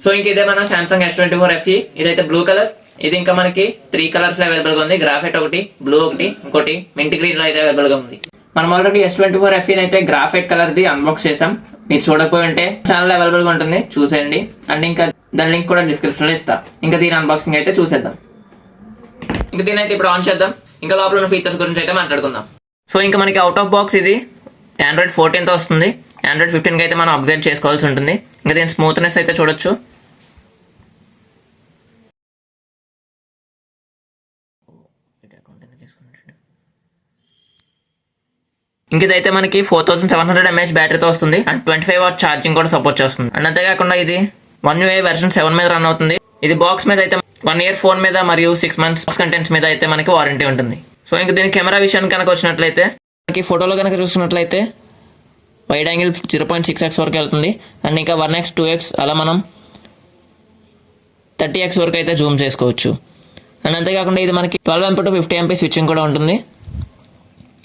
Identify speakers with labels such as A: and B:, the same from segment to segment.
A: So ఇంక ఇదే మన సామ్సంగ్ S24 FE. ఇదైతే బ్లూ కలర్. ఇది ఇంకా మనకి 3 కలర్స్ లో అవైలబుల్ గా ఉంది. గ్రాఫైట్ ఒకటి, బ్లూ ఒకటి, ఇంకోటి మింట్ గ్రీన్ లో అయితే అవైలబుల్ గా ఉంది. మనం ఆల్రెడీ S24 FE అయితే గ్రాఫైట్ కలర్ ది అన్బాక్స్ చేసాం. మీరు చూడకపోయి ఉంటే ఛానల్ అవైలబుల్ గా ఉంటుంది, చూసేయండి. అండ్ ఇంకా దాని లింక్ కూడా డిస్క్రిప్షన్ లో ఇస్తా. ఇంకా దీని అన్బాక్సింగ్ అయితే చూసేద్దాం. ఇంకా దీని అయితే ఇప్పుడు ఆన్ చేద్దాం. ఇంకా లోపల ఉన్న ఫీచర్స్ గురించి అయితే మాట్లాడుకుందాం. సో ఇంకా మనకి అవుట్ ఆఫ్ బాక్స్ ఇది Android 14 తో వస్తుంది. Android 15 కి అయితే మనం అప్గ్రేడ్ చేసుకోవాల్సి ఉంటుంది. ఇంకా దీని స్మూత్నెస్ అయితే చూడొచ్చు. ఇంక ఇదైతే మనకి 4700 mAh బ్యాటరీతో వస్తుంది అండ్ 25 వాట్ ఛార్జింగ్ కూడా సపోర్ట్ చేస్తుంది. అండ్ అంతేకాకుండా ఇది One UI వెర్షన్ 7 మీద రన్ అవుతుంది. ఇది బాక్స్ మీద అయితే 1 year ఫోన్ మీద మరియు 6 months కంటెంట్స్ మీద అయితే మనకి వారంటీ ఉంటుంది. సో ఇంకా దీని కెమెరా విషయానికి కనుక వచ్చినట్లయితే మనకి ఫోటోలో కనుక చూసుకున్నట్లయితే వైడ్ యాంగిల్ 0.6x వరకు వెళ్తుంది. అండ్ ఇంకా 1x 2x అలా మనం 30x వరకు అయితే జూమ్ చేసుకోవచ్చు. అండ్ అంతేకాకుండా ఇది మనకి 12MP to 50MP స్విచ్చింగ్ కూడా ఉంటుంది.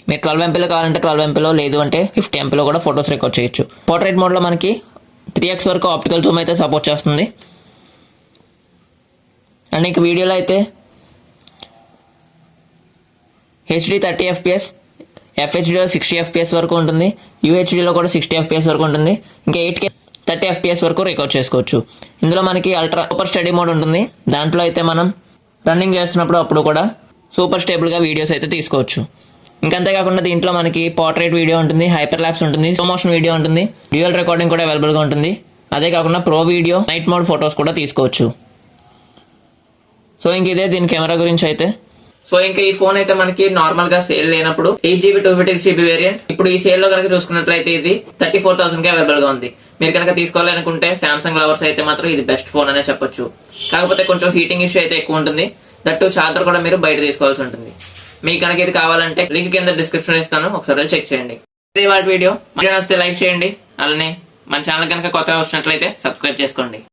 A: మీరు 12MP కావాలంటే 12MP, లేదు అంటే 50MP కూడా ఫొటోస్ రికార్డ్ చేయొచ్చు. పోర్ట్రైట్ మోడ్లో మనకి 3x వరకు ఆప్టికల్ జూమ్ అయితే సపోర్ట్ చేస్తుంది. అండ్ ఇంక వీడియోలో అయితే HD 30fps, FHDలో 60fps వరకు ఉంటుంది, UHDలో కూడా 60fps వరకు ఉంటుంది. ఇంకా 8K 30fps వరకు రికార్డ్ చేసుకోవచ్చు. ఇందులో మనకి అల్ట్రా సూపర్ స్టడీ మోడ్ ఉంటుంది. దాంట్లో అయితే మనం రన్నింగ్ చేస్తున్నప్పుడు అప్పుడు కూడా సూపర్ స్టేబుల్గా వీడియోస్ అయితే తీసుకోవచ్చు. ఇంకా అంతేకాకుండా దీంట్లో మనకి పోర్ట్రైట్ వీడియో ఉంటుంది, హైపర్ ల్యాప్స్ ఉంటుంది, స్లో మోషన్ వీడియో ఉంటుంది, డ్యూయల్ రికార్డింగ్ కూడా అవైలబుల్గా ఉంటుంది. అదే కాకుండా pro video, night mode photos కూడా తీసుకోవచ్చు. సో ఇంక ఇదే దీని కెమెరా గురించి అయితే. సో ఇంకా ఈ ఫోన్ అయితే మనకి నార్మల్ గా సేల్ లేనప్పుడు 8GB 256GB వేరియంట్, ఇప్పుడు ఈ సేల్ లో కనుక చూసుకున్నట్లయితే ఇది 34,000 కి అవైలబుల్ గా ఉంది. మీరు కనుక తీసుకోవాలనుకుంటే సామ్సంగ్ లవర్స్ అయితే మాత్రం ఇది బెస్ట్ ఫోన్ అనే చెప్పొచ్చు. కాకపోతే కొంచెం హీటింగ్ ఇష్యూ అయితే ఎక్కువ ఉంటుంది. దట్టు చార్జర్ కూడా మీరు బయట తీసుకోవాల్సి ఉంటుంది. మీకు కనుక ఇది కావాలంటే లింక్ కింద డిస్క్రిప్షన్ ఇస్తాను, ఒకసారి చెక్ చేయండి. ఇది వాటి వీడియో నచ్చితే లైక్ చేయండి. అలానే మన ఛానల్ కనుక కొత్తగా వచ్చినట్లయితే సబ్స్క్రైబ్ చేసుకోండి.